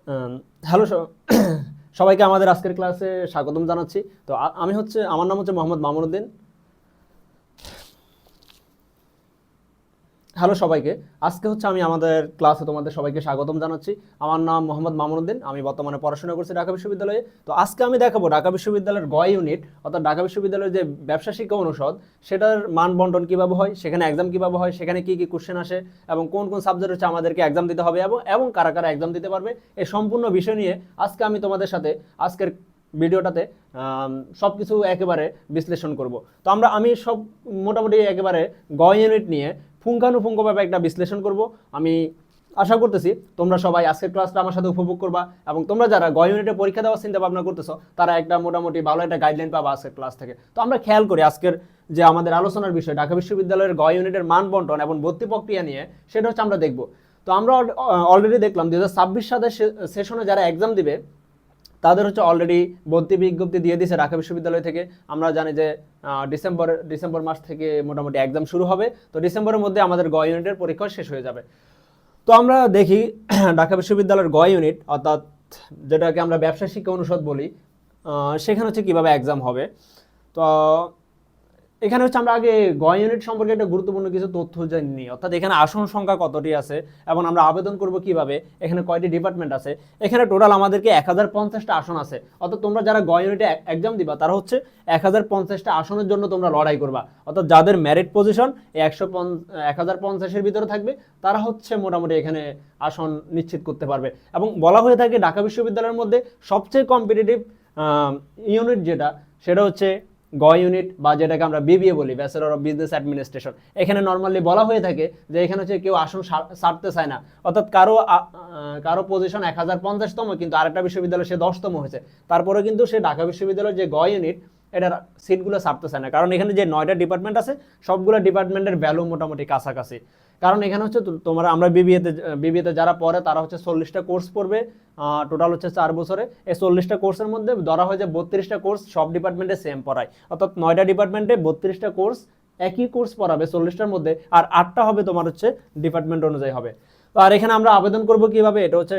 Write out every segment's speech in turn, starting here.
আম, hello সবাইকে আমাদের আজকের ক্লাসে স্বাগতম জানাচ্ছি। তো আমার নাম হচ্ছে মোহাম্মদ মামুনুদ্দিন। হ্যালো সবাইকে, আজকে হচ্ছে আমি আমাদের ক্লাসে তোমাদের সবাইকে স্বাগতম জানাচ্ছি। আমার নাম মোহাম্মদ মামুনুদ্দিন, আমি বর্তমানে পড়াশোনা করছি ঢাকা বিশ্ববিদ্যালয়ে। তো আজকে আমি দেখাবো ঢাকা বিশ্ববিদ্যালয়ের গ ইউনিট, অর্থাৎ ঢাকা বিশ্ববিদ্যালয়ের যে ব্যবসা শিক্ষা অনুষদ, সেটার মান বন্টন কীভাবে হয়, সেখানে এক্সাম কীভাবে হয়, সেখানে কী কী কোশ্চেন আসে এবং কোন কোন সাবজেক্ট হচ্ছে আমাদেরকে এক্সাম দিতে হবে এবং কারা কারা এক্সাম দিতে পারবে, এই সম্পূর্ণ বিষয় নিয়ে আজকে আমি তোমাদের সাথে আজকের ভিডিওটাতে সব কিছু একেবারে বিশ্লেষণ করব। তো আমি সব মোটামুটি একেবারে গ ইউনিট নিয়ে পুঙ্খানুপুঙ্খভাবে একটা বিশ্লেষণ করব। আমি আশা করতেছি তোমরা সবাই আজকের ক্লাসটা আমার সাথে উপভোগ করবা এবং তোমরা যারা গ ইউনিটে পরীক্ষা দেওয়ার চিন্তা ভাবনা করতেছো তারা একটা মোটামুটি ভালো একটা গাইডলাইন পাবা আজকের ক্লাস থেকে। তো আমরা খেয়াল করি আজকের যে আমাদের আলোচনার বিষয় ঢাকা বিশ্ববিদ্যালয়ের গ ইউনিটের মান বন্টন এবং ভর্তি প্রক্রিয়া নিয়ে, সেটা হচ্ছে আমরা দেখব। তো আমরা অলরেডি দেখলাম 2026 সালের সেশনে যারা এক্সাম দিবে তাদের হচ্ছে অলরেডি ভর্তি বিজ্ঞপ্তি দিয়ে দিয়েছে ঢাকা বিশ্ববিদ্যালয় থেকে। আমরা জানি যে ডিসেম্বর মাস থেকে মোটামুটি এক্সাম শুরু হবে। তো ডিসেম্বরের মধ্যে আমাদের গ ইউনিটের পরীক্ষা শেষ হয়ে যাবে। তো আমরা দেখি ঢাকা বিশ্ববিদ্যালয়ের গ ইউনিট, অর্থাৎ যেটাকে আমরা ব্যবসা শিক্ষা অনুষদ বলি, সেখানে হচ্ছে কীভাবে এক্সাম হবে। তো এখানে হচ্ছে আমরা আগে গ ইউনিট সম্পর্কে একটা গুরুত্বপূর্ণ কিছু তথ্য জানি, অর্থাৎ এখানে আসন সংখ্যা কতটি আছে এবং আমরা আবেদন করব কিভাবে, এখানে কয়টি ডিপার্টমেন্ট আছে। এখানে টোটাল আমাদেরকে 1050টা আসন আছে, অর্থাৎ তোমরা যারা গ ইউনিটে এক্সাম দিবা তারা হচ্ছে 1050টা আসনের জন্য তোমরা লড়াই করবা। অর্থাৎ যাদের মেরিট পজিশন 1050-এর ভিতরে থাকবে তারা হচ্ছে মোটামুটি এখানে আসন নিশ্চিত করতে পারবে। এবং বলা হয়ে থাকে ঢাকা বিশ্ববিদ্যালয়ের মধ্যে সবচেয়ে কম্পিটিটিভ ইউনিট যেটা, সেটা হচ্ছে গ ইউনিট, বা যেটাকে আমরা বিবিএ বলি, ব্যাচেলর অফ বিজনেস অ্যাডমিনিস্ট্রেশন। এখানে নর্মালি বলা হয়ে থাকে যে এখানে হচ্ছে কেউ আসন ছাড়তে চায় না, অর্থাৎ কারো পজিশন 1050তম, কিন্তু আরেকটা বিশ্ববিদ্যালয়ে সে 10তম হয়েছে, তারপরে কিন্তু সে ঢাকা বিশ্ববিদ্যালয়ের যে গ ইউনিট এটার সিটগুলো ছাড়তে চায় না, কারণ এখানে যে 9টা ডিপার্টমেন্ট আছে সবগুলো ডিপার্টমেন্টের ভ্যালু মোটামুটি কাছাকাছি। কারণ এখানে হচ্ছে তোমরা আমরা বিবিএতে যারা পড়ে তারা হচ্ছে 40টা কোর্স পড়বে, টোটাল হচ্ছে 4 বছরে। এই 40টা কোর্সের মধ্যে ধরা হয় যে 32টা কোর্স সব ডিপার্টমেন্টে সেম পড়ায়, অর্থাৎ 9টা ডিপার্টমেন্টে 32টা কোর্স একই কোর্স পড়াবে 40টার মধ্যে, আর 8টা হবে তোমার হচ্ছে ডিপার্টমেন্ট অনুযায়ী হবে। তো আর এখানে আমরা আবেদন করব কিভাবে, এটা হচ্ছে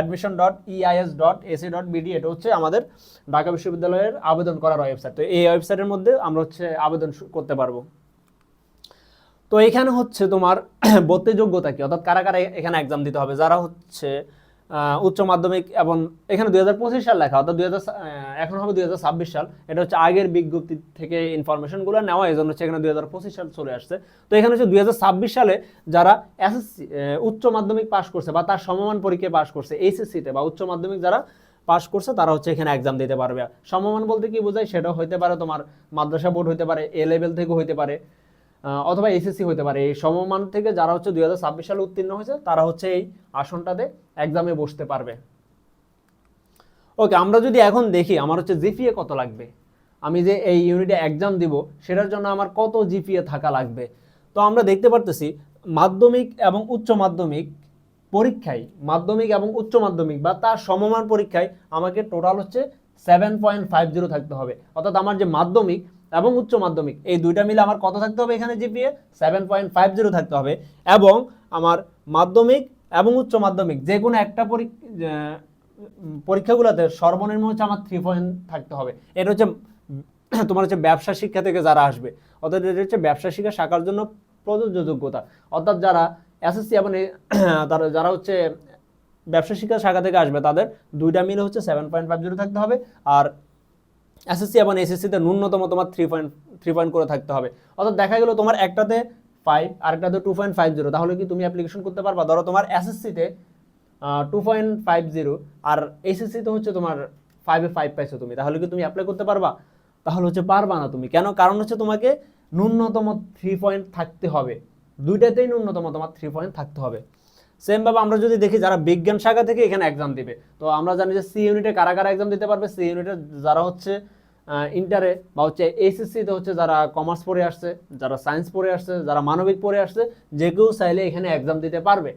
admission.eis.ac.bd, এটা হচ্ছে আমাদের ঢাকা বিশ্ববিদ্যালয়ের আবেদন করার ওয়েবসাইট। তো এই ওয়েবসাইটের মধ্যে আমরা হচ্ছে আবেদন করতে পারবো। তো এখানে হচ্ছে তোমার ভর্তি যোগ্যতা কি, অর্থাৎ কারা কারা এখানে এক্সাম দিতে হবে, যারা হচ্ছে উচ্চ মাধ্যমিক, এবং এখানে 2025 সাল লেখা, অর্থাৎ এখন হবে 2026 সাল। এটা হচ্ছে আগের বিজ্ঞপ্তি থেকে ইনফরমেশনগুলো নেওয়া, এই জন্য হচ্ছে এখানে 2025 সাল চলে আসছে। তো এখানে হচ্ছে 2026 সালে যারা এসএসসি উচ্চ মাধ্যমিক পাশ করছে বা তার সমমান পরীক্ষায় পাশ করছে এইচএসসিতে, বা উচ্চ মাধ্যমিক যারা পাশ করছে তারা হচ্ছে এখানে এক্সাম দিতে পারবে। সমমান বলতে কি বোঝায়, সেটাও হইতে পারে তোমার মাদ্রাসা বোর্ড হইতে পারে, এ লেভেল থেকে হইতে পারে, অথবা এসএসসি হতে পারে। এই সমমান থেকে যারা হচ্ছে 2026 সালে উত্তীর্ণ হয়েছে তারা হচ্ছে এই আসনটাতে এক্সামে বসতে পারবে। ওকে, আমরা যদি এখন দেখি আমার হচ্ছে জিপিএ কত লাগবে, আমি যে এই ইউনিটে এক্সাম দিব সেটার জন্য আমার কত জিপিএ থাকা লাগবে। তো আমরা দেখতে পারতেছি মাধ্যমিক এবং উচ্চ মাধ্যমিক পরীক্ষায়, মাধ্যমিক এবং উচ্চ মাধ্যমিক বা তার সমমান পরীক্ষায় আমাকে টোটাল হচ্ছে 7.50 থাকতে হবে। অর্থাৎ আমার যে মাধ্যমিক এবং উচ্চ মাধ্যমিক এই দুইটা মিলে আমার কত থাকতে হবে, এখানে জিপিএ 7.50 থাকতে হবে। এবং আমার মাধ্যমিক এবং উচ্চ মাধ্যমিক যে কোনো একটা পরীক্ষাগুলোতে সর্বনিম্ন হচ্ছে আমার 3 পয়েন্ট থাকতে হবে। এটা হচ্ছে তোমার হচ্ছে ব্যবসা শিক্ষা থেকে যারা আসবে, অর্থাৎ এটা হচ্ছে ব্যবসা শিক্ষা শাখার জন্য প্রযোজ্য যোগ্যতা। অর্থাৎ যারা এসএসসি এবং যারা হচ্ছে ব্যবসা শিক্ষা শাখা থেকে আসবে তাদের দুইটা মিলে হচ্ছে 7.50 থাকতে হবে। আর এসএসসি এবং এসএসসিতে ন্যূনতম তোমার 3 পয়েন্ট করে থাকতে হবে। অর্থাৎ দেখা গেল তোমার একটাতে 5 আরেকটাতে 2.50, তাহলে কি তুমি অ্যাপ্লিকেশন করতে পারবা? ধরো তোমার এসএসসিতে 2.50 আর এসএসসিতে হচ্ছে তোমার 5 পাইছো তুমি, তাহলে কি তুমি অ্যাপ্লাই করতে পারবা? তাহলে হচ্ছে পারবা না তুমি। কেন? কারণ হচ্ছে তোমাকে ন্যূনতম 3 পয়েন্ট থাকতে হবে, দুইটাতেই ন্যূনতম তোমার 3 পয়েন্ট থাকতে হবে। সেমভাবে আমরা যদি দেখি যারা বিজ্ঞান শাখা থেকে এখানে এক্সাম দিবে, তো আমরা জানি যে সি ইউনিটে কারা কারা এক্সাম দিতে পারবে। সি ইউনিটে যারা হচ্ছে ইন্টারে বা হচ্ছে এইচএসসিতে হচ্ছে যারা কমার্স পড়ে আসছে, যারা সায়েন্স পড়ে আসছে, যারা মানবিক পড়ে আসছে, যে কেউ চাইলে এখানে এক্সাম দিতে পারবে।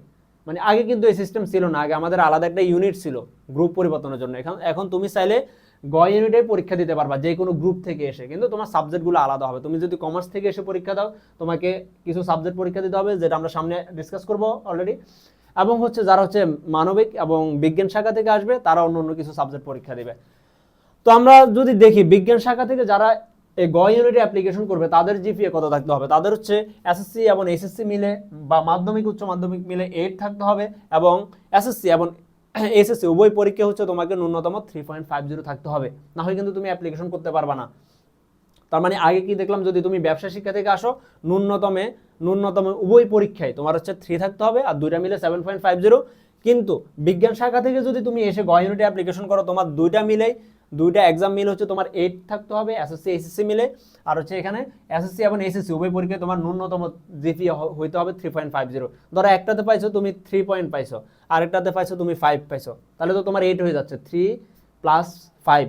মানে আগে কিন্তু এই সিস্টেম ছিল না, আগে আমাদের আলাদা একটা ইউনিট ছিল গ্রুপ পরিবর্তনের জন্য। এখন তুমি চাইলে গ ইউনিটে পরীক্ষা দিতে পারবা যে কোনো গ্রুপ থেকে এসে, কিন্তু তোমার সাবজেক্টগুলো আলাদা হবে। তুমি যদি কমার্স থেকে এসে পরীক্ষা দাও তোমাকে কিছু সাবজেক্ট পরীক্ষা দিতে হবে, যেটা আমরা সামনে ডিসকাস করবো অলরেডি। এবং হচ্ছে যারা হচ্ছে মানবিক এবং বিজ্ঞান শাখা থেকে আসবে তারা অন্য অন্য কিছু সাবজেক্ট পরীক্ষা দিবে। তো আমরা যদি দেখি বিজ্ঞান শাখা থেকে যারা এই গ ইউনিটে অ্যাপ্লিকেশন করবে তাদের জিপিএ কত থাকতে হবে, তাদের হচ্ছে এসএসসি এবং এইচএসসি মিলে বা মাধ্যমিক উচ্চ মাধ্যমিক মিলে 8 থাকতে হবে, এবং এসএসসি এবং এইচএসসি উভয় পরীক্ষা হচ্ছে তোমাকে ন্যূনতম 3.50 থাকতে হবে, না হয় কিন্তু তুমি অ্যাপ্লিকেশন করতে পারবা না। তার মানে আগে কি দেখলাম, যদি তুমি ব্যবসা শিক্ষা থেকে আসো ন্যূনতম উভয় পরীক্ষায় তোমার হচ্ছে 3 থাকতে হবে আর দুইটা মিলে 7.50। কিন্তু বিজ্ঞান শাখা থেকে যদি তুমি এসে গ ইউনিটে অ্যাপ্লিকেশন করো তোমার দুইটা এক্সাম মিলে হচ্ছে তোমার 8 থাকতে হবে এসএসসি এইচএসসি মিলে, আর হচ্ছে এখানে এসএসসি এবং এইচএসসি উভয় পরীক্ষায় তোমার ন্যূনতম জিপিএ হইতে হবে 3.50। ধরো একটাতে পাইছো তুমি 3 পয়েন্ট পাইছো, আরেকটাতে পাইছো তুমি 5 পাইছো, তাহলে তো তোমার 8 হয়ে যাচ্ছে, 3 + 5।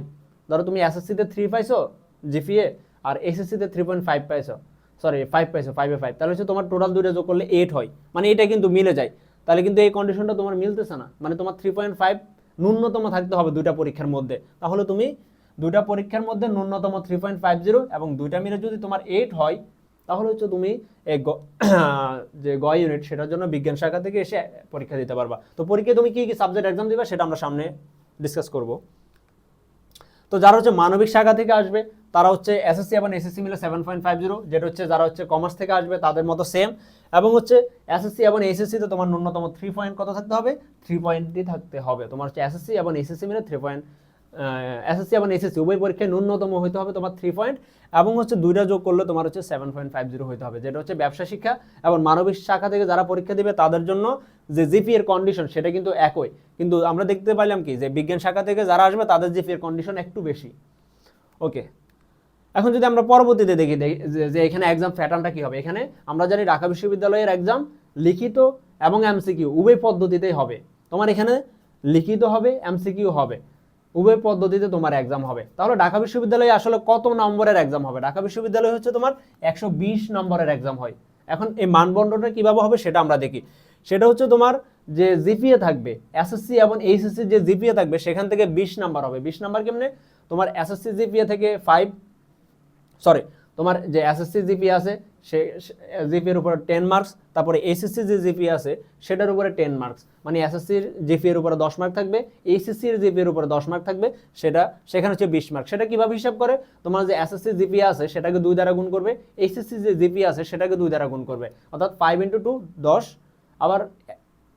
ধরো তুমি এসএসসিতে 3 পাইছো জিপিএ আর এইচএসসিতে 3.5 পাইছো, সরি 5 পাইছো, 5 এ 5, তাহলে হচ্ছে তোমার টোটাল দুইটা যোগ করলে 8 হয়, মানে এটা কিন্তু মিলে যায়। তাহলে কিন্তু এই কন্ডিশনটা তোমার মিলতেছে না, মানে তোমার 3.5 ন্যূনতম থাকতে হবে দুইটা পরীক্ষার মধ্যে। তাহলে তুমি দুইটা পরীক্ষার মধ্যে ন্যূনতম 3.50 এবং দুইটা মিলে যদি তোমার 8 হয় তাহলে হচ্ছে তুমি এই যে গ ইউনিট সেটার জন্য বিজ্ঞান শাখা থেকে এসে পরীক্ষা দিতে পারবা। তো পরীক্ষায় তুমি কি কি সাবজেক্ট এক্সাম দিবা সেটা আমরা সামনে ডিসকাস করব। তো যারা হচ্ছে মানবিক শাখা থেকে আসবে তারা হচ্ছে এসএসসি এবং এসএসসি মিলে 7.50, যেটা হচ্ছে যারা হচ্ছে কমার্স থেকে আসবে তাদের মতো সেম, এবং হচ্ছে এসএসসি এবং এইচএসসিতে তোমার ন্যূনতম 3 পয়েন্ট কত থাকতে হবে, 3 পয়েন্টই থাকতে হবে। তোমার হচ্ছে এসএসসি এবং এইচএসসি মিলে 3 পয়েন্ট, এসএসসি এবং এইচএসসি উভয় পরীক্ষায় ন্যূনতম হইতে হবে তোমার 3 পয়েন্ট, এবং হচ্ছে দুইটা যোগ করলে তোমার হচ্ছে 7.50 হইতে হবে, যেটা হচ্ছে ব্যবসা শিক্ষা এবং মানবিক শাখা থেকে যারা পরীক্ষা দিবে তাদের জন্য যে জিপি এর কন্ডিশন সেটা কিন্তু একই, কিন্তু আমরা দেখতে পাইলাম কি যে বিজ্ঞান শাখা থেকে যারা আসবে তাদের জিপি এর কন্ডিশন একটু বেশি। ওকে, এখন যদি আমরা পরবর্তীতে দেখি যে এখানে এক্সাম প্যাটার্নটা কি হবে। এখানে আমরা জানি ঢাকা বিশ্ববিদ্যালয়ের এক্সাম লিখিত এবং এমসিকিউ উভয় পদ্ধতিতেই হবে। তোমার এখানে লিখিত হবে, এমসিকিউ হবে, উভয় পদ্ধতিতে তোমার এক্সাম হবে। তাহলে ঢাকা বিশ্ববিদ্যালয়ে আসলে কত নম্বরের এক্সাম হবে? ঢাকা বিশ্ববিদ্যালয় হচ্ছে তোমার 120 নম্বরের এক্সাম হয়। এখন এই মানদণ্ডটা কিভাবে হবে সেটা আমরা দেখি। সেটা হচ্ছে তোমার যে জিপিএ থাকবে এসএসসি এবং এইচএসসি যে জিপিএ থাকবে সেখান থেকে 20 নাম্বার হবে। 20 নাম্বার কেমনে? তোমার এসএসসি জিপিএ থেকে তোমার যে এসএসসি জিপিএ আছে সে জিপিএর উপরে 10 মার্কস, তারপরে এইচএসসি যে জিপিএ আছে সেটার উপরে 10 মার্কস, মানে এসএসসির জিপিএর উপরে 10 মার্ক থাকবে, এইচএসসির জিপিএর উপরে 10 মার্ক থাকবে, সেখানে হচ্ছে 20 মার্ক। সেটা কিভাবে হিসাব করে? তোমার যে এসএসসি জিপিএ আছে সেটাকে 2 দ্বারা গুণ করবে, এইচএসসি যে জিপিএ আছে সেটাকে 2 দ্বারা গুণ করবে, অর্থাৎ 5 × 2 10, আবার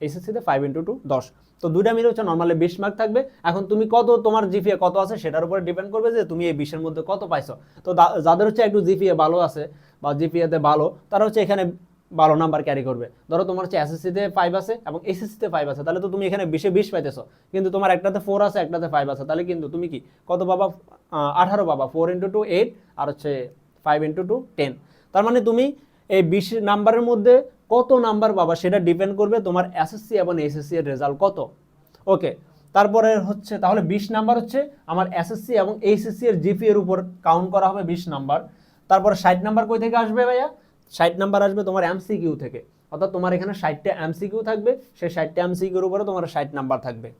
এইচএসসিতে 5 × 2 10। তো দুইটা মিলে হচ্ছে নরমালি 20 মার্ক থাকবে। এখন তুমি কত, তোমার জিপিএ কত আছে সেটার উপরে ডিপেন্ড করবে যে তুমি এই 20 এর মধ্যে কত পাইছো। তো যাদের হচ্ছে একটু জিপিএ ভালো আছে বা জিপিএতে ভালো, তারা হচ্ছে এখানে 12 নাম্বার ক্যারি করবে। ধরো তোমার হচ্ছে এসএসসিতে 5 আছে এবং এইচএসসিতে 5 আছে, তাহলে তো তুমি এখানে 20 এ 20 পাইতেছো, কিন্তু তোমার একটাতে 4 আছে একটাতে 5 আছে, তাহলে কিন্তু তুমি কি কত পাবা? 18 পাবা। 4 × 2 8 আর হচ্ছে 5 × 2 10। তার মানে তুমি এই 20 নাম্বারের মধ্যে কত নাম্বার পাবা সেটা ডিপেন্ড করবে তোমার এসএসসি এবং এইচএসসি এর রেজাল্ট কত। ওকে, তারপরে হচ্ছে তাহলে 20 নাম্বার হচ্ছে আমার এসএসসি এবং এইচএসসি এর জিপি এর উপর কাউন্ট করা হবে 20 নাম্বার। তারপরে 60 নাম্বার কই থেকে আসবে ভাইয়া? 60 নাম্বার আসবে তোমার এমসিকিউ থেকে, অর্থাৎ তোমার এখানে 60টা এমসিকিউ থাকবে, সেই 60টা এমসিকিউর উপরে তোমার 60 নাম্বার থাকবে।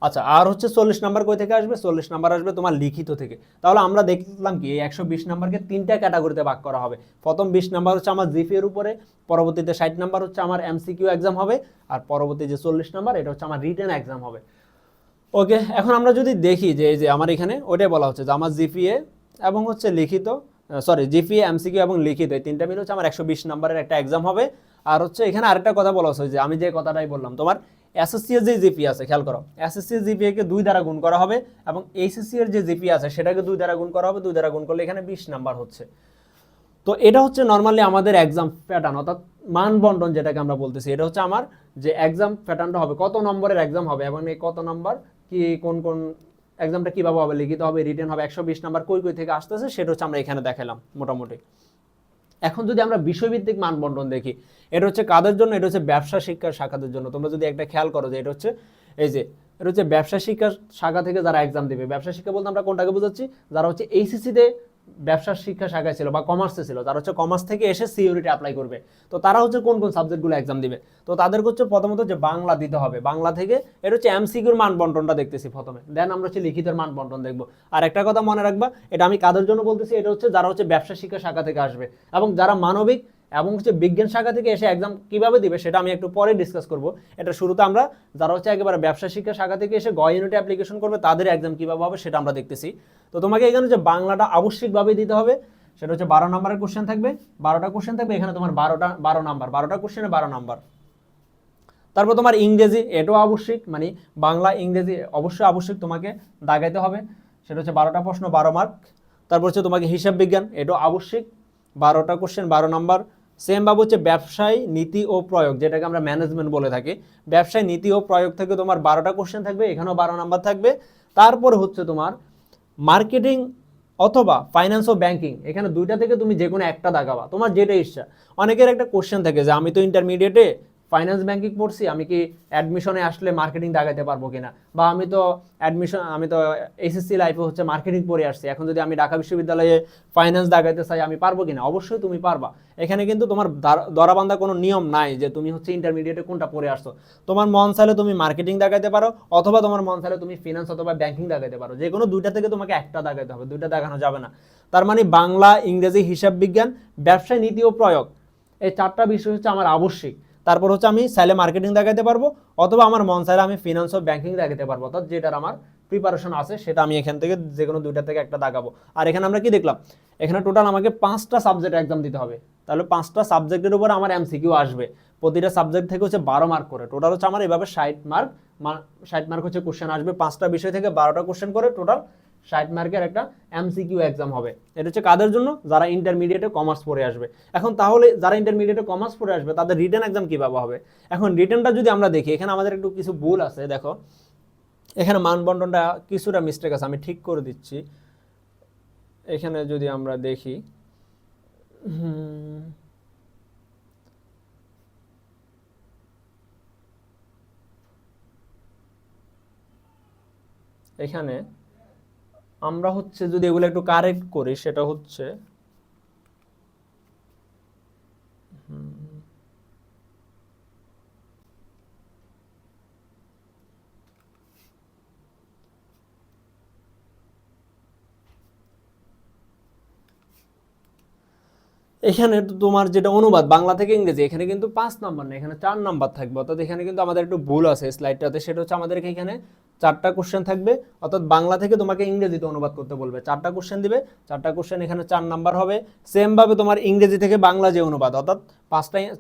আচ্ছা, আর হচ্ছে 40 নাম্বার কই থেকে আসবে? 40 নাম্বার আসবে তোমার লিখিত থেকে। তাহলে আমরা দেখলাম কি এই 120 নাম্বারকে 3টা ক্যাটাগরিতে ভাগ করা হবে। প্রথম 20 নাম্বার হচ্ছে আমার জিপি এর উপরে, পরবর্তীতে 60 নাম্বার হচ্ছে আমার এমসিকিউ এক্সাম হবে, আর পরবর্তী যে 40 নাম্বার এটা হচ্ছে আমার রিটেন এক্সাম হবে। ওকে, এখন আমরা যদি দেখি যে এই যে আমার এখানে ওটাই বলা হচ্ছে যে আমার জিপিএ এবং হচ্ছে লিখিত, জিপিএ, এমসিকিউ এবং লিখিত এই তিনটা মিলে হচ্ছে আমার 120 নাম্বারের একটা এক্সাম হবে। আর হচ্ছে এখানে আরেকটা কথা বলা হচ্ছে যে আমি যে কথাটাই বললাম, তোমার এসএসসি এর যে জিপি আছে, খেয়াল করো, এসএসসি এর জিপিএ কে 2 দ্বারা গুণ করা হবে এবং এইচএসসি এর যে জিপি আছে সেটাকে 2 দ্বারা গুণ করা হবে। 2 দ্বারা গুণ করলে এখানে 20 নাম্বার হচ্ছে। তো এটা হচ্ছে নরমালি আমাদের এক্সাম প্যাটার্ন, অর্থাৎ মানবন্টন যেটাকে আমরা বলতেছি, এটা হচ্ছে আমার যে এক্সাম প্যাটার্নটা হবে, কত নম্বরের এক্সাম হবে এবং এই কত নাম্বার কি কোন কোন এক্সামটা কিভাবে হবে, লিখিত হবে, রিটেন হবে, 120 নাম্বার কই কই থেকে আসতেছে সেটা হচ্ছে আমরা এখানে দেখালাম মোটামুটি। এখন যদি আমরা বিষয়ভিত্তিক মানবন্টন দেখি, এটা হচ্ছে কাদের জন্য? এটা হচ্ছে ব্যবসা শিক্ষা শাখাদের জন্য। তোমরা যদি একটা খেয়াল করো যে এটা হচ্ছে এই যে এটা হচ্ছে ব্যবসা শিক্ষা শাখা থেকে যারা এক্সাম দিবে। ব্যবসা শিক্ষা বলতে আমরা কোনটাকে বোঝাচ্ছি? যারা হচ্ছে এইচএসসিতে ব্যবসা শিক্ষা শাখায় ছিল বা কমার্সে ছিল, তারা হচ্ছে কমার্স থেকে এসে সিইউরিটি অ্যাপ্লাই করবে। তো তারা হচ্ছে কোন কোন সাবজেক্টগুলো এক্সাম দিবে? তো তাদেরকে হচ্ছে প্রথমত যে বাংলা দিতে হবে, বাংলা থেকে এটা হচ্ছে এমসিকিউর মান বন্টনটা দেখতেছি প্রথমে, দেন আমরা হচ্ছে লিখিতের মান বন্টন দেখবো। আর একটা কথা মনে রাখবা, এটা আমি কাদের জন্য বলতেছি, এটা হচ্ছে যারা হচ্ছে ব্যবসা শিক্ষা শাখা থেকে আসবে এবং যারা মানবিক এবং হচ্ছে বিজ্ঞান শাখা থেকে এসে এক্সাম কিভাবে দিবে সেটা আমি একটু পরে ডিসকাস করব। এটা শুরুতে আমরা যারা হচ্ছে একেবারে ব্যবসা শিক্ষা শাখা থেকে এসে গ ইউনিটে অ্যাপ্লিকেশন করবে তাদের এক্সাম কিভাবে হবে সেটা আমরা দেখতেছি। তো তোমাকে এখানে যে বাংলাটা আবশ্যিকভাবে দিতে হবে, সেটা হচ্ছে 12 নম্বরের কোশ্চেন থাকবে, 12টা কোশ্চেন থাকবে, এখানে তোমার 12 নাম্বার, 12টা কোশ্চেনে 12 নাম্বার। তারপর তোমার ইংরেজি, এটাও আবশ্যিক, মানে বাংলা ইংরেজি অবশ্যই আবশ্যিক তোমাকে দাগাইতে হবে, সেটা হচ্ছে 12টা প্রশ্ন 12 মার্ক। তারপর হচ্ছে তোমাকে হিসাব বিজ্ঞান, এটাও আবশ্যিক, 12টা কোশ্চেন 12 নাম্বার। সেম ভাবে হচ্ছে ব্যবসায় নীতি ও প্রয়োগ, যেটাকে আমরা ম্যানেজমেন্ট বলে থাকি, ব্যবসায় নীতি ও প্রয়োগ থেকে তোমার 12টা কোশ্চেন থাকবে, এখানেও 12 নাম্বার থাকবে। তারপর হচ্ছে তোমার মার্কেটিং অথবা ফাইন্যান্স ও ব্যাংকিং, এখানে দুইটা থেকে তুমি যে কোনো একটা দাগাবা, তোমার যেটা ইচ্ছা। অনেকের একটা কোশ্চেন থাকে যে আমি তো ইন্টারমিডিয়েটে ফাইন্যান্স ব্যাংকিং পড়ছি, আমি কি অ্যাডমিশনে আসলে মার্কেটিং দাগাইতে পারবো কিনা, বা আমি তো এসএসসি লাইফে হচ্ছে মার্কেটিং পড়ে আসছি, এখন যদি আমি ঢাকা বিশ্ববিদ্যালয়ে ফাইন্যান্স দাগাইতে চাই আমি পারবো কিনা? অবশ্যই তুমি পারবা। এখানে কিন্তু তোমার ধরাবান্ধা কোনো নিয়ম নাই যে তুমি হচ্ছে ইন্টারমিডিয়েটে কোনটা পড়ে আসছো। তোমার মন চাইলে তুমি মার্কেটিং দাগাইতে পারো, অথবা তোমার মন চাইলে তুমি ফিনান্স অথবা ব্যাংকিং দাগাইতে পারো, যে কোনো দুইটা থেকে তোমাকে একটা দাগাইতে হবে, দুইটা দাগানো যাবে না। তার মানে বাংলা, ইংরেজি, হিসাব বিজ্ঞান, ব্যবসায় নীতি ও প্রয়োগ, এই 4টা বিষয় হচ্ছে আমার আবশ্যিক। তারপর হচ্ছে আমি চাইলে মার্কেটিং দেখাতে পারবো, অথবা আমার মন চাইলে আমি ফিনান্স ও ব্যাংকিং দেখাতে পারবো, অর্থাৎ যেটার আমার প্রিপারেশন আছে সেটা আমি এখান থেকে যে কোনো দুইটা থেকে একটা দাগাবো। আর এখানে আমরা কি দেখলাম, এখানে টোটাল আমাকে 5টা সাবজেক্ট এক্সাম দিতে হবে, তাহলে 5টা সাবজেক্টের উপর আমার এমসিকিউ আসবে, প্রতিটা সাবজেক্ট থেকে হচ্ছে 12 মার্ক করে, টোটাল হচ্ছে আমার এভাবে 60 মার্ক হচ্ছে কোশ্চেন আসবে, 5টা বিষয় থেকে 12টা কোশ্চেন করে টোটাল 60 মার্কের একটা এমসিকিউ এক্সাম হবে। এটা হচ্ছে কাদের জন্য? যারা ইন্টারমিডিয়েটে কমার্স পড়ে আসবে। এখন তাহলে যারা ইন্টারমিডিয়েটে কমার্স পড়ে আসবে তাদের রিটেন এক্সাম কিভাবে হবে? এখন রিটেনটা যদি আমরা দেখি, এখানে আমাদের একটু কিছু ভুল আছে, দেখো এখানে মানবন্টনটা কিছুটা মিস্টেক আছে, আমি ঠিক করে দিচ্ছি। এখানে যদি আমরা দেখি, এখানে আমরা হচ্ছে যদি এগুলো একটু কারেক্ট করি, সেটা হচ্ছে এখানে তো তোমার যেটা অনুবাদ বাংলা থেকে ইংরেজি, এখানে কিন্তু 5 নাম্বার না, এখানে 4 নাম্বার থাকবে, অর্থাৎ এখানে কিন্তু আমাদের একটু ভুল আছে স্লাইডটাতে। সেটা হচ্ছে আমাদের এখানে 4টা কোশ্চেন থাকবে, অর্থাৎ বাংলা থেকে তোমাকে ইংরেজিতে অনুবাদ করতে বলবে, 4টা কোশ্চেন দিবে, 4টা কোশ্চেন এখানে 4 নাম্বার হবে। সেম ভাবে তোমার ইংরেজি থেকে বাংলা যে অনুবাদ, অর্থাৎ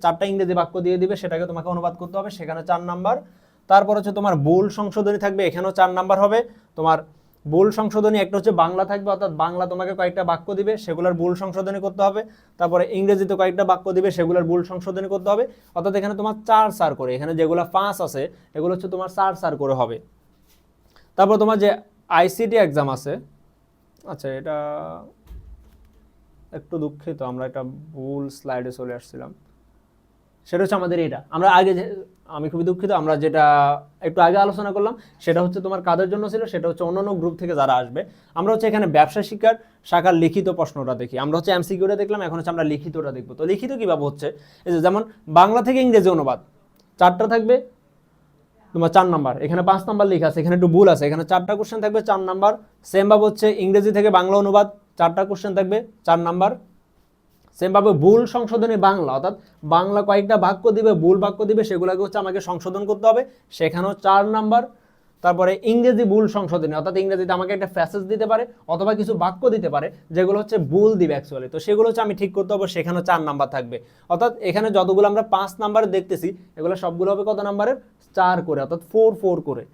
4টা ইংরেজি বাক্য দিয়ে দিবে, সেটাকে তোমাকে অনুবাদ করতে হবে, সেখানে 4 নাম্বার। তারপর হচ্ছে তোমার ভুল সংশোধনী থাকবে, এখানেও 4 নাম্বার হবে। তোমার ভুল সংশোধনী একটা হচ্ছে বাংলা থাকবে, অর্থাৎ বাংলা তোমাকে কয়েকটা বাক্য দিবে, সেগুলোর ভুল সংশোধনী করতে হবে। তারপরে ইংরেজিতে কয়েকটা বাক্য দিবে, সেগুলোর ভুল সংশোধনী করতে হবে। অর্থাৎ এখানে তোমার 4 করে, এখানে যেগুলো 5 আছে এগুলো হচ্ছে তোমার 4 করে হবে। তারপর তোমার যে আইসিটি এক্সাম আছে, আচ্ছা এটা একটু দুঃখিত, আমরা একটা ভুল স্লাইডে চলে আসছিলাম। সেটা হচ্ছে আমাদের এটা, আমরা আগে আমি খুবই দুঃখিত, আমরা যেটা একটু আগে আলোচনা করলাম সেটা হচ্ছে তোমার কাদের জন্য ছিল, সেটা হচ্ছে অন্যান্য গ্রুপ থেকে যারা আসবে। আমরা হচ্ছে এখানে ব্যবসা শিক্ষার শাখার লিখিত প্রশ্নটা দেখি, আমরা হচ্ছে এমসিকিউটা দেখলাম, এখন হচ্ছে আমরা লিখিতটা দেখবো। তো লিখিত কিভাবে হচ্ছে, এই যে যেমন বাংলা থেকে ইংরেজি অনুবাদ 4টা থাকবে, তোমার 4 নাম্বার, এখানে 5 নাম্বার লেখা আছে, এখানে একটু ভুল আছে, এখানে 4টা কোশ্চেন থাকবে 4 নাম্বার। সেম ভাবে হচ্ছে ইংরেজি থেকে বাংলা অনুবাদ 4টা কোশ্চেন থাকবে 4 নাম্বার। সেমভাবে ভুল সংশোধনী বাংলা, অর্থাৎ বাংলা কয়েকটা বাক্য দিবে, ভুল বাক্য দিবে, সেগুলোকে হচ্ছে আমাকে সংশোধন করতে হবে, সেখানেও 4 নাম্বার। তারপরে ইংরেজি ভুল সংশোধনী, অর্থাৎ ইংরেজিতে আমাকে একটা প্যাসেজ দিতে পারে অথবা কিছু বাক্য দিতে পারে যেগুলো হচ্ছে ভুল দিবে অ্যাকচুয়ালি, তো সেগুলো হচ্ছে আমি ঠিক করতে হবে, সেখানেও 4 নাম্বার থাকবে। অর্থাৎ এখানে যতগুলো আমরা 5 নাম্বার দেখতেছি এগুলো সবগুলো হবে কত নাম্বারের? 4 করে, অর্থাৎ 4 করে।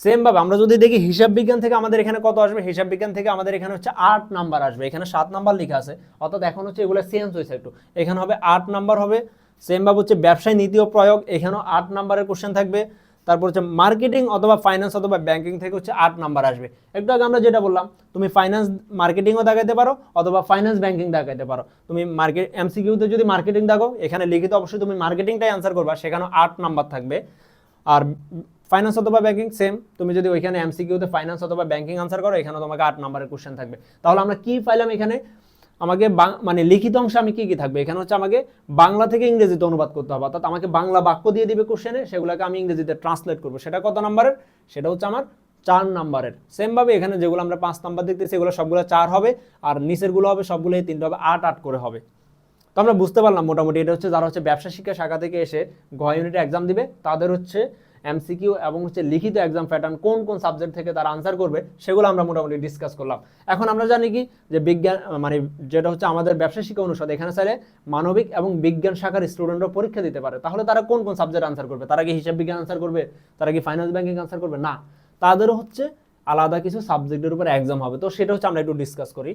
সেম ভাবে আমরা যদি দেখি হিসাব বিজ্ঞান থেকে আমাদের এখানে কত আসবে, হিসাব বিজ্ঞান থেকে আমাদের এখানে হচ্ছে 8 নাম্বার আসবে, এখানে 7 নাম্বার লেখা আছে, অর্থাৎ এখন হচ্ছে এগুলো চেঞ্জ হয়েছে একটু, এখানে হবে 8 নাম্বার হবে। সেম ভাবে হচ্ছে ব্যবসায় নীতি ও প্রয়োগ, এখানেও 8 নাম্বারের কোশ্চেন থাকবে। তারপর হচ্ছে মার্কেটিং অথবা ফাইন্যান্স অথবা ব্যাংকিং থেকে হচ্ছে 8 নাম্বার আসবে। একটু আগে আমরা যেটা বললাম, তুমি ফাইন্যান্স মার্কেটিংও দেখাতে পারো অথবা ফাইন্যান্স ব্যাংকিং দেখাতে পারো। তুমি এমসিকিউতে যদি মার্কেটিং দেখো, এখানে লিখিত অবশ্যই তুমি মার্কেটিংটাই অ্যান্সার করবা, সেখানেও 8 নাম্বার থাকবে। আর ফাইন্যান্স অথবা ব্যাংকিং সেম, তুমি যদি ওইখানে এমসিকিউতে ফাইন্যান্স অথবা ব্যাংকিং আনসার করো, এখানে তোমাকে 8 নাম্বারের কোশ্চেন থাকবে। তাহলে আমরা কি পাইলাম এখানে, আমাকে মানে লিখিত অংশে আমি কি থাকবে, এখানে হচ্ছে আমাকে বাংলা থেকে ইংরেজিতে অনুবাদ করতে হবে, অর্থাৎ আমাকে বাংলা বাক্য দিয়ে দিবে কোশ্চেনে, সেগুলোকে আমি ইংরেজিতে ট্রান্সলেট করবো, সেটা কত নাম্বারের? সেটা হচ্ছে আমার 4 নাম্বারের। সেম ভাবে এখানে যেগুলো আমরা 5 নাম্বার দেখতেছি এগুলো সবগুলো 4 হবে, আর নিচের গুলো হবে সবগুলো 3 হবে, 8 করে হবে। তো আমরা বুঝতে পারলাম মোটামুটি এটা হচ্ছে যারা হচ্ছে ব্যবসা শিক্ষা শাখা থেকে এসে গ ইউনিটে এক্সাম দিবে তাদের হচ্ছে এমসিকিউ এবং হচ্ছে লিখিত এক্সাম প্যাটার্ন কোন কোন সাবজেক্ট থেকে তারা আনসার করবে সেগুলো আমরা মোটামুটি ডিসকাস করলাম। এখন আমরা জানি কি যে বিজ্ঞান মানে যেটা হচ্ছে আমাদের ব্যবসা শিক্ষা অনুষদ, এখানে চাইলে মানবিক এবং বিজ্ঞান শাখার স্টুডেন্টরা পরীক্ষা দিতে পারে। তাহলে তারা কোন কোন সাবজেক্ট আনসার করবে? তারা কি হিসাব বিজ্ঞান আনসার করবে? তারা কি ফাইন্যান্স ব্যাংকিং আনসার করবে? না, তাদেরও হচ্ছে আলাদা কিছু সাবজেক্টের উপর এক্সাম হবে। তো সেটা হচ্ছে আমরা একটু ডিসকাস করি।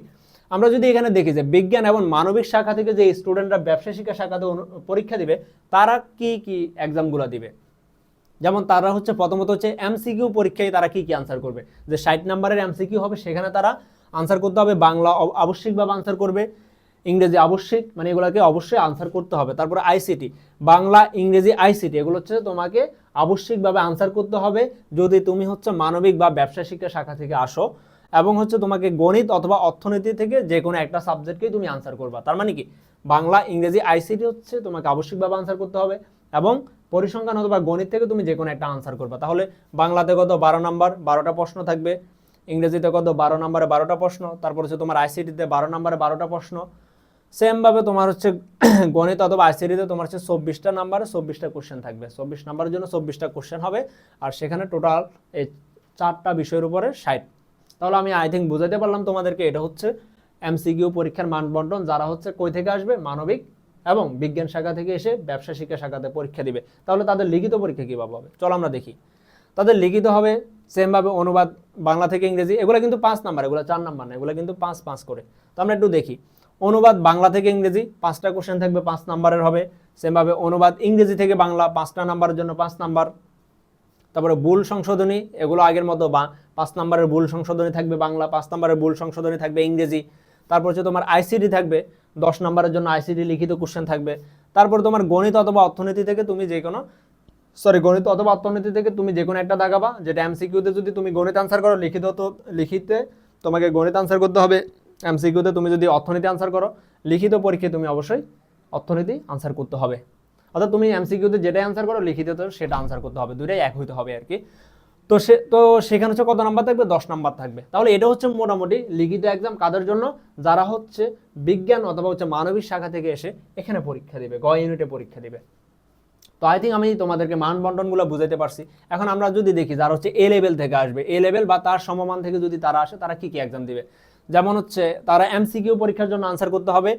আমরা যদি এখানে দেখি যে বিজ্ঞান এবং মানবিক শাখা থেকে যে স্টুডেন্টরা ব্যবসা শিক্ষা শাখাতে পরীক্ষা দিবে তারা কি কি এক্সামগুলো দিবে, যেমন তারা হচ্ছে প্রথমত হচ্ছে এমসিকিউ পরীক্ষায় তারা কি কি আনসার করবে, যে 60 নম্বরের এমসিকিউ হবে সেখানে তারা আনসার করতে হবে। বাংলা আবশ্যিকভাবে আনসার করবে, ইংরেজি আবশ্যিক মানে এগুলোকে অবশ্যই আনসার করতে হবে। তারপরে আইসিটি, বাংলা ইংরেজি আইসিটি এগুলো হচ্ছে তোমাকে আবশ্যিকভাবে আনসার করতে হবে যদি তুমি হচ্ছে মানবিক বা ব্যবসা শিক্ষা শাখা থেকে আসো, এবং হচ্ছে তোমাকে গণিত অথবা অর্থনীতি থেকে যে কোনো একটা সাবজেক্টকেই তুমি আনসার করবা। তার মানে কি বাংলা ইংরেজি আইসিটি হচ্ছে তোমাকে আবশ্যিকভাবে আনসার করতে হবে, এবং পরিসংখ্যান অথবা গণিত থেকে তুমি যে কোনো একটা আনসার করবা। তাহলে বাংলাতে কত 12 নাম্বার 12টা প্রশ্ন থাকবে, ইংরেজিতে কত 12 নম্বরে 12টা প্রশ্ন, তারপর হচ্ছে তোমার আইসিটিতে 12 নম্বরে 12টা প্রশ্ন। সেমভাবে তোমার হচ্ছে গণিত অথবা আইসিটিতে তোমার হচ্ছে 24টা নাম্বারে 24টা কোশ্চেন থাকবে, 24 নাম্বারের জন্য 24টা কোশ্চেন হবে, আর সেখানে টোটাল এই 4টা বিষয়ের উপরে 60। তাহলে আমি আই থিঙ্ক বুঝাতে পারলাম তোমাদেরকে, এটা হচ্ছে এমসিকিউ পরীক্ষার মান বন্টন। যারা হচ্ছে কই থেকে আসবে, মানবিক এবং বিজ্ঞান শাখা থেকে এসে ব্যবসা শিক্ষা শাখাতে পরীক্ষা দিবে, তাহলে তাদের লিখিত পরীক্ষা কীভাবে হবে চলো আমরা দেখি। তাদের লিখিত হবে সেমভাবে অনুবাদ বাংলা থেকে ইংরেজি, এগুলো কিন্তু 5 নাম্বার, এগুলো 4 নাম্বার না, এগুলো কিন্তু 5 করে। তো আমরা একটু দেখি, অনুবাদ বাংলা থেকে ইংরেজি 5টা কোশ্চেন থাকবে, 5 নাম্বারের হবে। সেমভাবে অনুবাদ ইংরেজি থেকে বাংলা 5টা নাম্বারের জন্য 5 নাম্বার। তারপরে ভুল সংশোধনী, এগুলো আগের মতো 5 নাম্বারের ভুল সংশোধনী থাকবে বাংলা, 5 নাম্বারের ভুল সংশোধনী থাকবে ইংরেজি। তারপর হচ্ছে তোমার আইসিটি থাকবে 10 নাম্বারের জন্য আইসিটি লিখিত কোশ্চেন থাকবে। তারপর তোমার গণিত অথবা অর্থনীতি থেকে তুমি যে কোনো গণিত অথবা অর্থনীতি থেকে তুমি যে কোনো একটা দাগাবা, যেটা এমসিকিউতে যদি তুমি গণিত আনসার করো লিখিতে তোমাকে গণিত আনসার করতে হবে, এমসিকিউতে তুমি যদি অর্থনীতি আনসার করো লিখিত পরীক্ষায় তুমি অবশ্যই অর্থনীতি আনসার করতে হবে। অর্থাৎ তুমি এমসিকিউতে যেটাই আনসার করো লিখিত তো সেটা আনসার করতে হবে, দুটাই এক হইতে হবে আর কি। তো সেখানে হচ্ছে কত নাম্বার থাকবে? 10 নাম্বার থাকবে। তাহলে এটা হচ্ছে মোটামুটি লিখিত এক্সাম কাদের জন্য? যারা হচ্ছে বিজ্ঞান অথবা হচ্ছে মানবিক শাখা থেকে এসে এখানে পরীক্ষা দিবে, গ ইউনিটে পরীক্ষা দিবে। তো আই থিঙ্ক আমি তোমাদেরকে মান বন্টনগুলো বুঝাইতে পারছি। এখন আমরা যদি দেখি যারা হচ্ছে এ লেভেল থেকে আসবে, এ লেভেল বা তার সমমান থেকে যদি তারা আসে, তারা কি কি এক্সাম দিবে? যেমন হচ্ছে তারা এমসিকিউ পরীক্ষার জন্য আনসার করতে হবে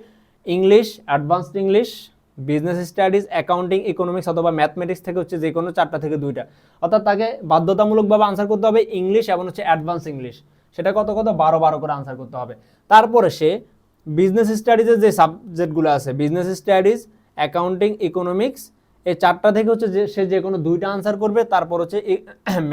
English, advanced English, business studies, accounting, economics অথবা ম্যাথমেটিক্স থেকে হচ্ছে যে কোনো 4টা থেকে 2টা। অর্থাৎ তাকে বাধ্যতামূলকভাবে আনসার করতে হবে ইংলিশ এবং হচ্ছে অ্যাডভান্স ইংলিশ, সেটা কত 12 করে আনসার করতে হবে। তারপরে সে বিজনেস স্টাডিজের যে সাবজেক্টগুলো আছে, বিজনেস স্টাডিজ, অ্যাকাউন্টিং, ইকোনমিক্স, এই 4টা থেকে হচ্ছে যে সে যে কোনো 2টা আনসার করবে। তারপর হচ্ছে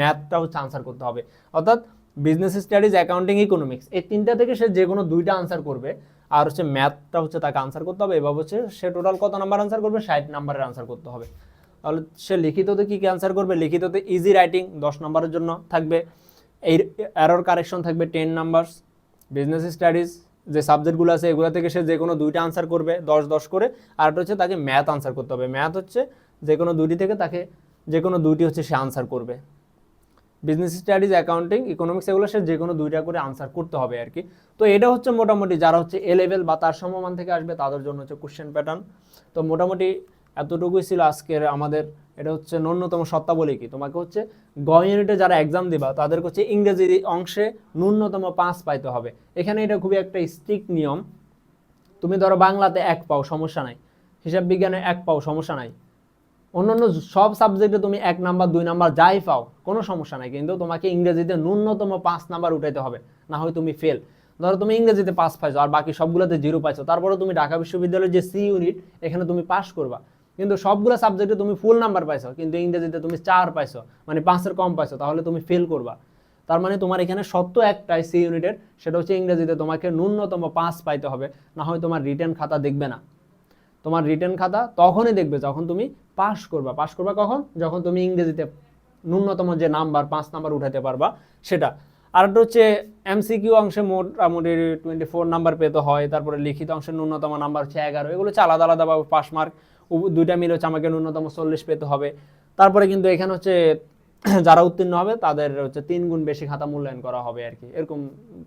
ম্যাথটা হচ্ছে আনসার করতে হবে, অর্থাৎ বিজনেস স্টাডিজ, অ্যাকাউন্টিং, ইকোনমিক্স এই 3টা থেকে সে যে কোনো 2টা আনসার করবে, আর হচ্ছে ম্যাথটা হচ্ছে তাকে আনসার করতে হবে। এভাবে হচ্ছে সে টোটাল কত নাম্বার আনসার করবে? 60 নাম্বারের আনসার করতে হবে। তাহলে সে লিখিততে কী কী আনসার করবে? লিখিততে ইজি রাইটিং 10 নাম্বারের জন্য থাকবে, এই এরর কারেকশন থাকবে 10 নাম্বার। বিজনেস স্টাডিজ যে সাবজেক্টগুলো আছে এগুলো থেকে সে যে কোনো 2টা আনসার করবে 10 করে। আর একটা হচ্ছে তাকে ম্যাথ আনসার করতে হবে, ম্যাথ হচ্ছে যে কোনো 2টি থেকে তাকে যে কোনো 2টি হচ্ছে সে আনসার করবে। বিজনেস স্টাডিজ, অ্যাকাউন্টিং, ইকোনমিক্স এগুলো সে যে কোনো 2টা করে আনসার করতে হবে আর কি। তো এটা হচ্ছে মোটামুটি যারা হচ্ছে এ লেভেল বা তার সমমান থেকে আসবে তাদের জন্য হচ্ছে কোশ্চেন প্যাটার্ন। তো মোটামুটি এতটুকুই ছিল আজকের আমাদের। এটা হচ্ছে ন্যূনতম শর্তাবলী কি, তোমাকে হচ্ছে গ ইউনিটে যারা এক্সাম দিবা তাদেরকে হচ্ছে ইংরেজি অংশে ন্যূনতম 5 পাইতে হবে। এখানে এটা খুবই একটা স্ট্রিক্ট নিয়ম। তুমি ধরো বাংলাতে 1 পাও সমস্যা নাই, হিসাব বিজ্ঞানে 1 পাও সমস্যা নাই, অন্যান্য সব সাবজেক্টে তুমি 1 নাম্বার 2 নাম্বার যাই পাও কোনো সমস্যা নাই, কিন্তু তোমাকে ইংরেজিতে ন্যূনতম 5 নাম্বার উঠাইতে হবে, না হয় তুমি ফেল। ধরো তুমি ইংরেজিতে 5 পাইছো আর বাকি সবগুলোতে 0 পাইছো, তারপরে তুমি ঢাকা বিশ্ববিদ্যালয়ের যে সি ইউনিট এখানে তুমি পাস করবা, কিন্তু সবগুলো সাবজেক্টে তুমি ফুল নাম্বার পাইছো কিন্তু ইংরেজিতে তুমি 4 পাইছো, মানে 5-এর কম পাইছো, তাহলে তুমি ফেল করবা। তার মানে তোমার এখানে সত্য একটাই সি ইউনিটের, সেটা হচ্ছে ইংরেজিতে তোমাকে ন্যূনতম 5 পাইতে হবে, না হয় তোমার রিটেন খাতা দেখবে না। তোমার রিটেন খাতা তখনই দেখবে যখন তুমি পাস করবা। পাস করবা কখন? যখন তুমি ইংরেজিতে ন্যূনতম যে নাম্বার 5 নাম্বার উঠাতে পারবা সেটা। আর একটা হচ্ছে এমসিকিউ অংশে মোটামুটি 24 নাম্বার পেতে হয়, তারপরে লিখিত অংশের ন্যূনতম নাম্বার হচ্ছে 11, এগুলো হচ্ছে আলাদা আলাদাভাবে পাস মার্ক, 2টা মিলে হচ্ছে আমাকে ন্যূনতম 40 পেতে হবে। তারপরে কিন্তু এখানে হচ্ছে যারা উত্তীর্ণ হবে তাদের হচ্ছে 3 গুণ বেশি খাতা মূল্যায়ন করা হবে আর কি, এরকম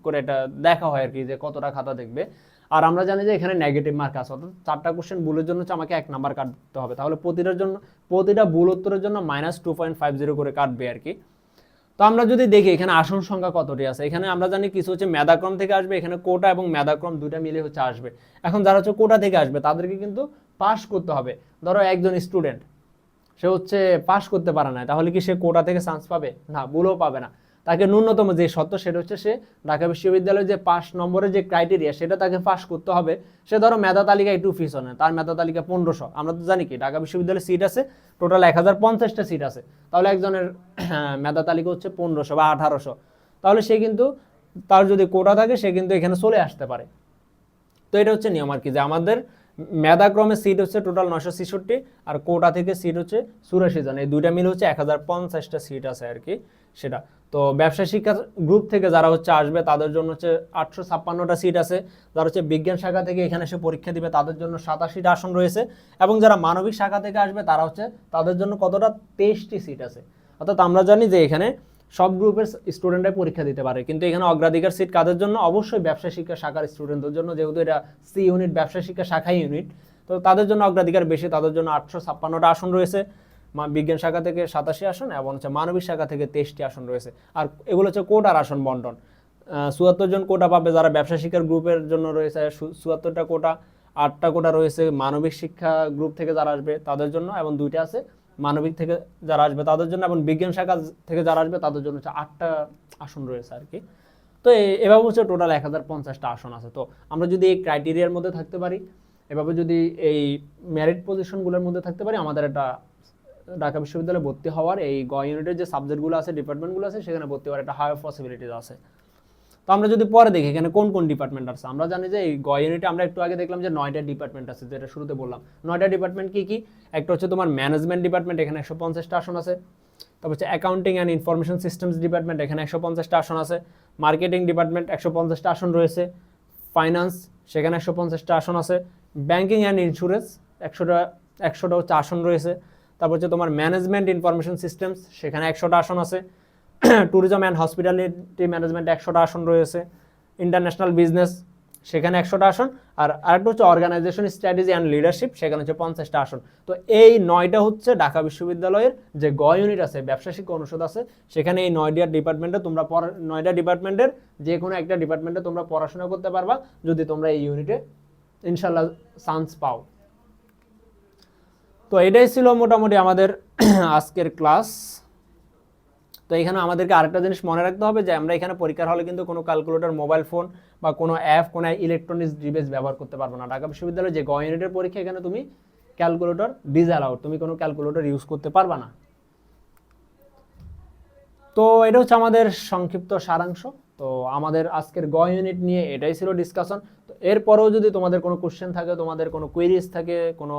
করে এটা দেখা হয় আর কি যে কতটা খাতা দেখবে। আর আমরা জানি যে এখানে নেগেটিভ মার্ক আছে, অর্থাৎ 4টা কোশ্চেন ভুলের জন্য হচ্ছে আমাকে 1 নাম্বার কাটতে হবে, তাহলে প্রতিটা ভুল উত্তরের জন্য -2.50 করে কাটবে আর কি। তো আমরা যদি দেখি এখানে আসন সংখ্যা কতটি আছে, এখানে আমরা জানি কিছু হচ্ছে মেধাক্রম থেকে আসবে, এখানে কোটা এবং মেধাক্রম দুইটা মিলে হচ্ছে আসবে। এখন যারা হচ্ছে কোটা থেকে আসবে তাদেরকে কিন্তু পাস করতে হবে। ধরো একজন স্টুডেন্ট সে হচ্ছে পাস করতে পারে না, তাহলে কি সে কোটা থেকে চান্স পাবে? না, ভুলও পাবে না। তাকে ন্যূনতম যে শর্ত সেটা হচ্ছে সে ঢাকা বিশ্ববিদ্যালয়ের যে 5 নম্বরের যে ক্রাইটেরিয়া সেটা তাকে পাস করতে হবে। সে ধরো মেধা তালিকা একটু পিছনে, তার মেধা তালিকা 1500, আমরা তো জানি কি ঢাকা বিশ্ববিদ্যালয়ের সিট আছে টোটাল 1050টা সিট আছে, তাহলে একজনের মেধা তালিকা হচ্ছে 1500 বা 1800, তাহলে সে কিন্তু তার যদি কোটা থাকে সে কিন্তু এখানে চলে আসতে পারে। তো এটা হচ্ছে নিয়ম আর কি, যে আমাদের মেধাক্রমে সিট হচ্ছে টোটাল 966 আর কোটা থেকে সিট হচ্ছে 84 জন, এই দুইটা মিলে হচ্ছে 1050টা সিট আছে আর কি সেটা। তো ব্যবসা শিক্ষা গ্রুপ থেকে যারা হচ্ছে আসবে তাদের জন্য হচ্ছে 856টা সিট আছে, যারা হচ্ছে বিজ্ঞান শাখা থেকে এখানে এসে পরীক্ষা দিবে তাদের জন্য 87টা আসন রয়েছে, এবং যারা মানবিক শাখা থেকে আসবে তারা হচ্ছে তাদের জন্য কতটা 23টি সিট আছে। অর্থাৎ আমরা জানি যে এখানে সব গ্রুপের স্টুডেন্টরাই পরীক্ষা দিতে পারে, কিন্তু এখানে অগ্রাধিকার সিট কাদের জন্য? অবশ্যই ব্যবসা শিক্ষা শাখার স্টুডেন্টদের জন্য, যেহেতু এটা সি ইউনিট ব্যবসা শিক্ষা শাখা ইউনিট, তো তাদের জন্য অগ্রাধিকার বেশি, তাদের জন্য 856টা আসন রয়েছে। বিজ্ঞান শাখা থেকে 87 আসন এবং হচ্ছে মানবিক শাখা থেকে 23টি আসন রয়েছে। আর এগুলো হচ্ছে কোটার আসন বন্টন, 74 জন কোটা পাবে যারা ব্যবসা শিক্ষার গ্রুপের জন্য রয়েছে 74টা কোটা, 8টা কোটা রয়েছে মানবিক শিক্ষা গ্রুপ থেকে যারা আসবে তাদের জন্য, এবং 2টা আছে মানবিক থেকে যারা আসবে তাদের জন্য, এবং বিজ্ঞান শাখা থেকে যারা আসবে তাদের জন্য হচ্ছে 8টা আসন রয়েছে আর কি। তো এভাবে হচ্ছে টোটাল 1050টা আসন আছে। তো আমরা যদি এই ক্রাইটেরিয়ার মধ্যে থাকতে পারি, এভাবে যদি এই মেরিট পজিশনগুলোর মধ্যে থাকতে পারি, আমাদের এটা ঢাকা বিশ্ববিদ্যালয়ে ভর্তি হওয়ার এই গ ইউনিটের যে সাবজেক্টগুলো আছে ডিপার্টমেন্টগুলো আছে সেখানে ভর্তি হওয়ার একটা হায়ার পসিবিলিটিস আছে। তো আমরা যদি পরে দেখি এখানে কোন কোন ডিপার্টমেন্ট আছে, আমরা জানি যে এই গ ইউনিটে আমরা একটু আগে দেখলাম যে 9টা ডিপার্টমেন্ট আছে, যেটা শুরুতে বললাম। 9টা ডিপার্টমেন্ট কি কি? একটা হচ্ছে তোমার ম্যানেজমেন্ট ডিপার্টমেন্ট, এখানে 150টা আসন আছে। তারপর হচ্ছে accounting and information systems department, এখানে 150টা আসন আছে। মার্কেটিং ডিপার্টমেন্ট 150টা আসন রয়েছে। ফাইন্যান্স, সেখানে 150টা আসন আছে। ব্যাংকিং অ্যান্ড ইন্স্যুরেন্স 100টা হচ্ছে আসন রয়েছে। তারপর হচ্ছে তোমার ম্যানেজমেন্ট ইনফরমেশন সিস্টেমস, সেখানে 100টা আসন আছে। ট্যুরিজম অ্যান্ড হসপিটালিটি ম্যানেজমেন্ট 100টা আসন রয়েছে। ইন্টারন্যাশনাল বিজনেস, সেখানে 100টা আসন। আর আরেকটা হচ্ছে অর্গানাইজেশন স্ট্র্যাটেজি অ্যান্ড লিডারশিপ, সেখানে হচ্ছে 50টা আসন। তো এই 9টা হচ্ছে ঢাকা বিশ্ববিদ্যালয়ের যে গ ইউনিট আছে, ব্যবসা শিক্ষা অনুষদ আছে, সেখানে এই 9টা ডিপার্টমেন্টে তোমরা 9টা ডিপার্টমেন্টের যে কোনো একটা ডিপার্টমেন্টে তোমরা পড়াশোনা করতে পারবা যদি তোমরা এই ইউনিটে ইনশাল্লাহ চান্স পাও। তো এটাই ছিল মোটামুটি আমাদের আজকের ক্লাস। তো এখানে আমাদেরকে আরেকটা জিনিস মনে রাখতে হবে যে আমরা এখানে পরীক্ষার হলে কিন্তু কোনো ক্যালকুলেটর, মোবাইল ফোন বা কোনো অ্যাপ, কোনো ইলেকট্রনিক্স ডিভাইস ব্যবহার করতে পারবো না। ঢাকা বিশ্ববিদ্যালয়ে যে গ ইউনিটের পরীক্ষা, এখানে তুমি ক্যালকুলেটর ডিসঅ্যালাউড, তুমি কোনো ক্যালকুলেটর ইউজ করতে পারবা না। তো এটা হচ্ছে আমাদের সংক্ষিপ্ত সারাংশ। তো আমাদের আজকের গ ইউনিট নিয়ে এটাই ছিল ডিসকাশন। তো এরপরেও যদি তোমাদের কোনো কোশ্চেন থাকে, তোমাদের কোনো কোয়েরিজ থাকে, কোনো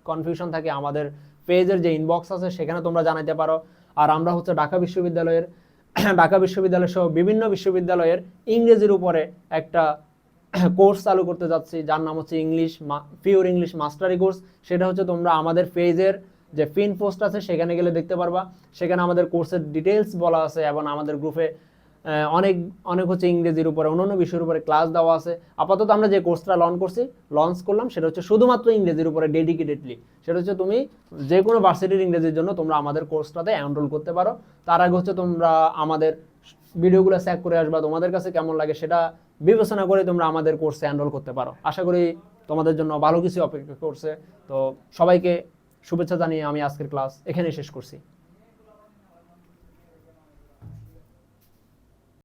কনফিউশন থাকে, আমাদের পেজের যে ইনবক্স আছে সেখানে তোমরা জানাতে পারো। আর আমরা হচ্ছে ঢাকা বিশ্ববিদ্যালয় সহ বিভিন্ন বিশ্ববিদ্যালয়ের ইংরেজির উপরে একটা কোর্স চালু করতে যাচ্ছি, যার নাম হচ্ছে পিওর ইংলিশ মাস্টারি কোর্স। সেটা হচ্ছে তোমরা আমাদের পেজের যে পিন পোস্ট আছে সেখানে গেলে দেখতে পারবা। সেখানে আমাদের কোর্সের ডিটেলস বলা আছে, এবং আমাদের গ্রুপে অনেক অনেক হচ্ছে ইংরেজির উপরে, অন্যান্য বিষয়ের উপরে ক্লাস দেওয়া আছে। আপাতত আমরা যে কোর্সটা লঞ্চ করলাম সেটা হচ্ছে শুধুমাত্র ইংরেজির উপরে ডেডিকেটেডলি। সেটা হচ্ছে তুমি যে কোনো ভার্সিটির ইংরেজির জন্য তোমরা আমাদের কোর্সটাতে এনরোল করতে পারো। তার আগে হচ্ছে তোমরা আমাদের ভিডিওগুলো চেক করে আসবা, তোমাদের কাছে কেমন লাগে সেটা বিবেচনা করে তোমরা আমাদের কোর্সে এনরোল করতে পারো। আশা করি তোমাদের জন্য ভালো কিছু অপেক্ষা করছে। তো সবাইকে শুভেচ্ছা জানিয়ে আমি আজকের ক্লাস এখানেই শেষ করছি।